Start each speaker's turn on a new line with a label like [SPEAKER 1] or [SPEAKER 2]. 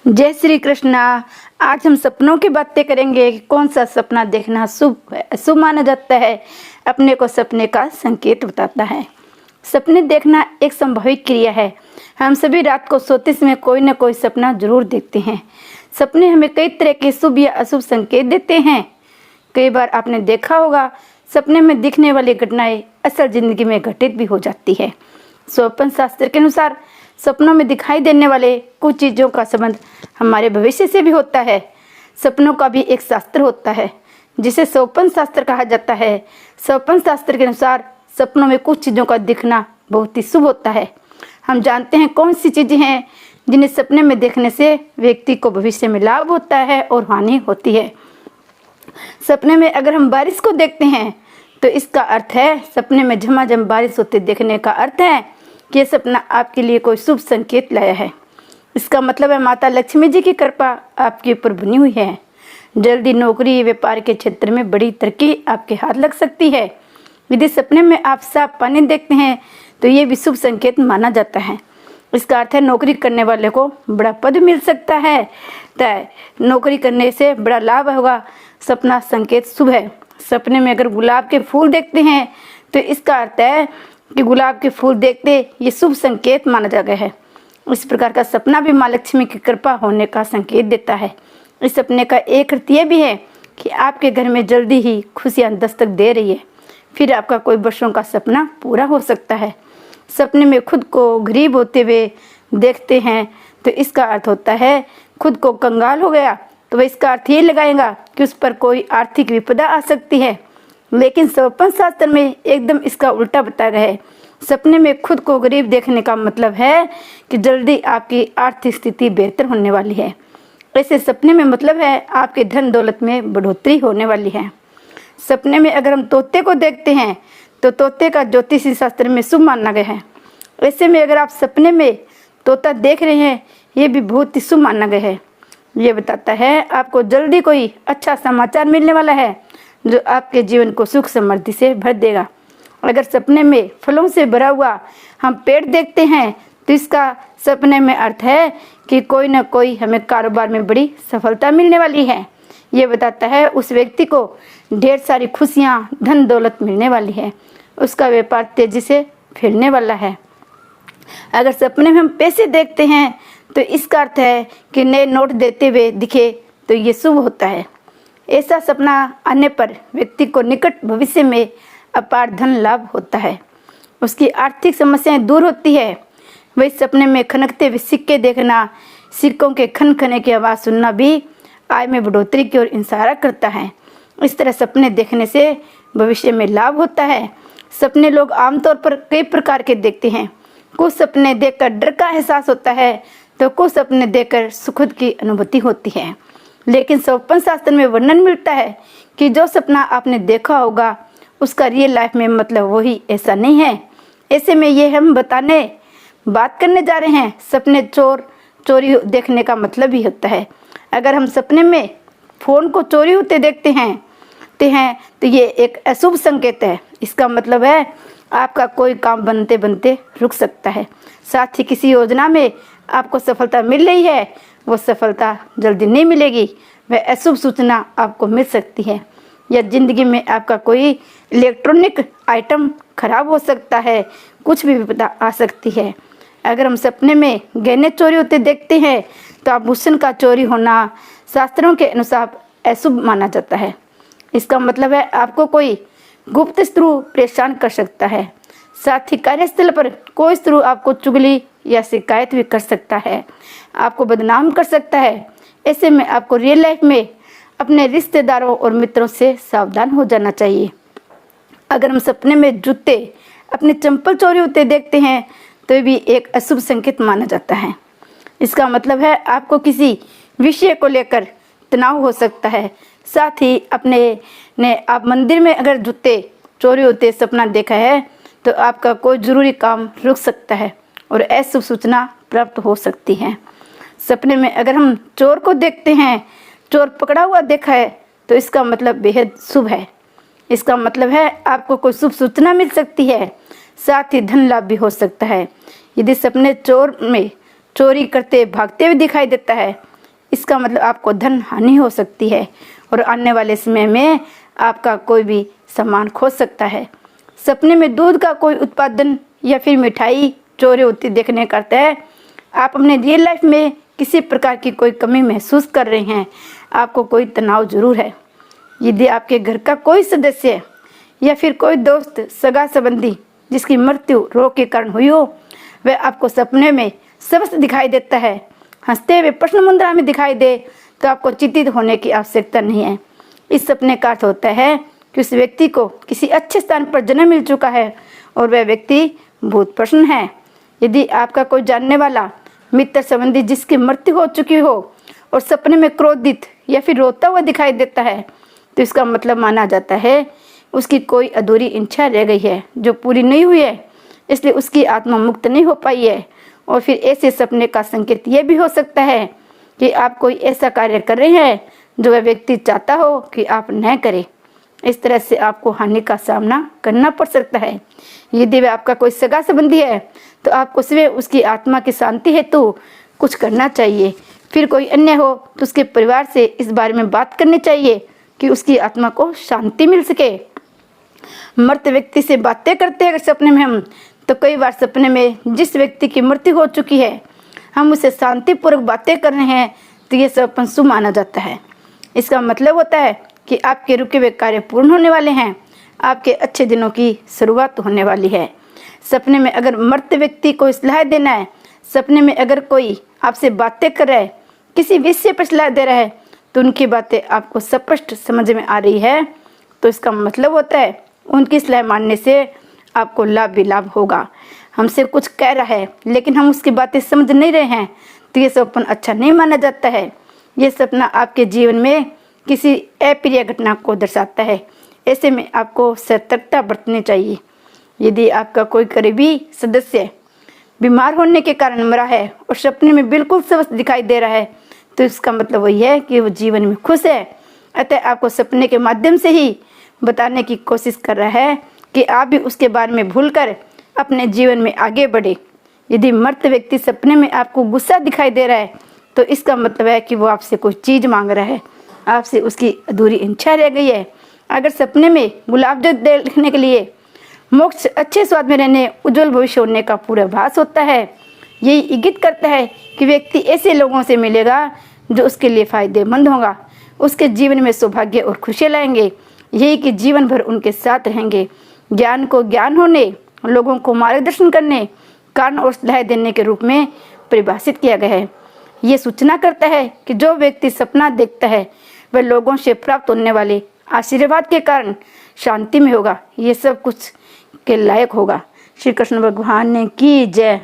[SPEAKER 1] जय श्री कृष्णा। आज हम सपनों की बातें करेंगे कि कौन सा सपना देखना शुभ है, अशुभ माना जाता है, अपने को सपने का संकेत बताता है। सपने देखना एक संभाविक क्रिया है। हम सभी रात को सोते समय कोई न कोई सपना जरूर देखते हैं। सपने हमें कई तरह के शुभ या अशुभ संकेत देते हैं। कई बार आपने देखा होगा सपने में दिखने वाली घटनाएं असल जिंदगी में घटित भी हो जाती है। स्वप्न शास्त्र के अनुसार सपनों में दिखाई देने वाले कुछ चीज़ों का संबंध हमारे भविष्य से भी होता है। सपनों का भी एक शास्त्र होता है जिसे स्वप्न शास्त्र कहा जाता है। स्वप्न शास्त्र के अनुसार सपनों में कुछ चीज़ों का दिखना बहुत ही शुभ होता है। हम जानते हैं कौन सी चीज़ें हैं जिन्हें सपने में देखने से व्यक्ति को भविष्य में लाभ होता है और हानि होती है। सपने में अगर हम बारिश को देखते हैं तो इसका अर्थ है सपने में झमाझम बारिश होते देखने का अर्थ है कि यह सपना आपके लिए कोई शुभ संकेत लाया है। इसका मतलब है माता लक्ष्मी जी की कृपा आपके ऊपर बनी हुई है। जल्दी नौकरी व्यापार के क्षेत्र में बड़ी तरक्की आपके हाथ लग सकती है। यदि सपने में आप साफ पानी देखते हैं तो ये भी शुभ संकेत माना जाता है। इसका अर्थ है नौकरी करने वाले को बड़ा पद मिल सकता है, तय नौकरी करने से बड़ा लाभ होगा। सपना संकेत शुभ है। सपने में अगर गुलाब के फूल देखते हैं तो इसका अर्थ है कि गुलाब के फूल देखते ये शुभ संकेत माना जा गया है। इस प्रकार का सपना भी माँ लक्ष्मी की कृपा होने का संकेत देता है। इस सपने का एक अर्थ ये भी है कि आपके घर में जल्दी ही खुशियाँ दस्तक दे रही है, फिर आपका कोई वर्षों का सपना पूरा हो सकता है। सपने में खुद को गरीब होते हुए देखते हैं तो इसका अर्थ होता है खुद को कंगाल हो गया, तो वह इसका अर्थ ये लगाएगा कि उस पर कोई आर्थिक विपदा आ सकती है। लेकिन स्वप्न शास्त्र में एकदम इसका उल्टा बताया गया है। सपने में खुद को गरीब देखने का मतलब है कि जल्दी आपकी आर्थिक स्थिति बेहतर होने वाली है। ऐसे सपने में मतलब है आपके धन दौलत में बढ़ोतरी होने वाली है। सपने में अगर हम तोते को देखते हैं तो तोते का ज्योतिषी शास्त्र में शुभ माना गया है। ऐसे में अगर आप सपने में तोता देख रहे हैं ये भी बहुत ही शुभ माना गया है। ये बताता है आपको जल्दी कोई अच्छा समाचार मिलने वाला है जो आपके जीवन को सुख समृद्धि से भर देगा। अगर सपने में फलों से भरा हुआ हम पेड़ देखते हैं तो इसका सपने में अर्थ है कि कोई न कोई हमें कारोबार में बड़ी सफलता मिलने वाली है। ये बताता है उस व्यक्ति को ढेर सारी खुशियाँ धन दौलत मिलने वाली है, उसका व्यापार तेजी से फैलने वाला है। अगर सपने में हम पैसे देखते हैं तो इसका अर्थ है कि नए नोट देते हुए दिखे तो ये शुभ होता है। ऐसा सपना आने पर व्यक्ति को निकट भविष्य में अपार धन लाभ होता है, उसकी आर्थिक समस्याएं दूर होती है। वही सपने में खनकते हुए सिक्के देखना, सिक्कों के खन खने की आवाज़ सुनना भी आय में बढ़ोतरी की ओर इशारा करता है। इस तरह सपने देखने से भविष्य में लाभ होता है। सपने लोग आमतौर पर कई प्रकार के देखते हैं। कुछ सपने देखकर डर का एहसास होता है तो कुछ सपने देखकर सुखद की अनुभूति होती है। लेकिन स्वप्न शास्त्र में वर्णन मिलता है कि जो सपना आपने देखा होगा उसका रियल लाइफ में मतलब वही ऐसा नहीं है। ऐसे में ये हम बात करने जा रहे हैं सपने चोरी देखने का मतलब भी होता है। अगर हम सपने में फ़ोन को चोरी होते देखते हैं तो ये एक अशुभ संकेत है। इसका मतलब है आपका कोई काम बनते बनते रुक सकता है। साथ ही किसी योजना में आपको सफलता मिल रही है, वो सफलता जल्दी नहीं मिलेगी, वह अशुभ सूचना आपको मिल सकती है। या ज़िंदगी में आपका कोई इलेक्ट्रॉनिक आइटम खराब हो सकता है, कुछ भी विपदा आ सकती है। अगर हम सपने में गहने चोरी होते देखते हैं तो आभूषण का चोरी होना शास्त्रों के अनुसार अशुभ माना जाता है। इसका मतलब है आपको कोई गुप्त शत्रु परेशान कर सकता है। साथ ही कार्यस्थल पर कोई शत्रु आपको चुगली या शिकायत भी कर सकता है, आपको बदनाम कर सकता है। ऐसे में आपको रियल लाइफ में अपने रिश्तेदारों और मित्रों से सावधान हो जाना चाहिए। अगर हम सपने में जूते अपने चंपल चोरी होते देखते हैं तो भी एक अशुभ संकेत माना जाता है। इसका मतलब है आपको किसी विषय को लेकर तनाव हो सकता है। साथ ही आप मंदिर में अगर जूते चोरी होते सपना देखा है तो आपका कोई ज़रूरी काम रुक सकता है और अशुभ सूचना प्राप्त हो सकती है। सपने में अगर हम चोर को देखते हैं, चोर पकड़ा हुआ देखा है तो इसका मतलब बेहद शुभ है। इसका मतलब है आपको कोई शुभ सूचना मिल सकती है, साथ ही धन लाभ भी हो सकता है। यदि सपने चोर में चोरी करते भागते हुए दिखाई देता है इसका मतलब आपको धन हानि हो सकती है और आने वाले समय में आपका कोई भी सामान खो सकता है। सपने में दूध का कोई उत्पादन या फिर मिठाई चोरी होती देखने करते हैं। आप अपने रियल लाइफ में किसी प्रकार की कोई कमी महसूस कर रहे हैं, आपको कोई तनाव जरूर है। यदि आपके घर का कोई सदस्य या फिर कोई दोस्त सगा संबंधी जिसकी मृत्यु रोग के कारण हुई हो, वह आपको सपने में स्वस्थ दिखाई देता है, हंसते हुए प्रश्न मुद्रा में दिखाई दे, तो आपको चिंतित होने की आवश्यकता नहीं है। इस सपने का अर्थ होता है कि उस व्यक्ति को किसी अच्छे स्थान पर जन्म मिल चुका है और वह व्यक्ति बहुत प्रसन्न है। यदि आपका कोई जानने वाला मित्र संबंधी जिसकी मृत्यु हो चुकी हो और सपने में क्रोधित या फिर रोता हुआ दिखाई देता है, तो इसका मतलब माना जाता है उसकी कोई अधूरी इच्छा रह गई है जो पूरी नहीं हुई है, इसलिए उसकी आत्मा मुक्त नहीं हो पाई है। और फिर ऐसे सपने का संकेत यह भी हो सकता है कि आप कोई ऐसा कार्य कर रहे हैं जो वह व्यक्ति चाहता हो कि आप न करें। इस तरह से आपको हानि का सामना करना पड़ सकता है। यदि वह आपका कोई सगा संबंधी है तो आपको स्वयं उसकी आत्मा की शांति हेतु कुछ करना चाहिए। फिर कोई अन्य हो तो उसके परिवार से इस बारे में बात करनी चाहिए कि उसकी आत्मा को शांति मिल सके। मृत व्यक्ति से बातें करते हैं अगर सपने में हम, तो कई बार सपने में जिस व्यक्ति की मृत्यु हो चुकी है हम उसे शांतिपूर्वक बातें कर रहे हैं, तो ये सपना शुभ माना जाता है। इसका मतलब होता है कि आपके रुके हुए कार्य पूर्ण होने वाले हैं, आपके अच्छे दिनों की शुरुआत होने वाली है। सपने में अगर मृत व्यक्ति को सलाह देना है, सपने में अगर कोई आपसे बातें कर रहा है, किसी विषय पर सलाह दे रहा है, तो उनकी बातें आपको स्पष्ट समझ में आ रही है, तो इसका मतलब होता है उनकी सलाह मानने से आपको लाभ भी लाभ होगा। हमसे कुछ कह रहा है लेकिन हम उसकी बातें समझ नहीं रहे हैं, तो ये सपना अच्छा नहीं माना जाता है। ये सपना आपके जीवन में किसी अप्रिय घटना को दर्शाता है। ऐसे में आपको सतर्कता बरतनी चाहिए। यदि आपका कोई करीबी सदस्य बीमार होने के कारण मरा है और सपने में बिल्कुल स्वस्थ दिखाई दे रहा है, तो इसका मतलब वही है कि वो जीवन में खुश है। अतः आपको सपने के माध्यम से ही बताने की कोशिश कर रहा है कि आप भी उसके बारे में भूलकर अपने जीवन में आगे बढ़े। यदि मृत व्यक्ति सपने में आपको गुस्सा दिखाई दे रहा है, तो इसका मतलब है कि वो आपसे कोई चीज़ मांग रहा है, आपसे उसकी अधूरी इच्छा रह गई है। अगर सपने में गुलाब जल देखने के लिए मोक्ष, अच्छे स्वाद में रहने, उज्जवल भविष्य होने का पूर्वाभास होता है, यही इंगित करता है कि व्यक्ति ऐसे लोगों से मिलेगा जो उसके लिए फायदेमंद होगा, उसके जीवन में सौभाग्य और खुशियाँ लाएंगे, यही कि जीवन भर उनके साथ रहेंगे। ज्ञान को ज्ञान होने, लोगों को मार्गदर्शन करने, कारण और सलाह देने के रूप में परिभाषित किया गया है। ये सूचना करता है कि जो व्यक्ति सपना देखता है वह लोगों से प्राप्त होने वाले आशीर्वाद के कारण शांति में होगा, ये सब कुछ के लायक होगा। श्री कृष्ण भगवान ने की जय।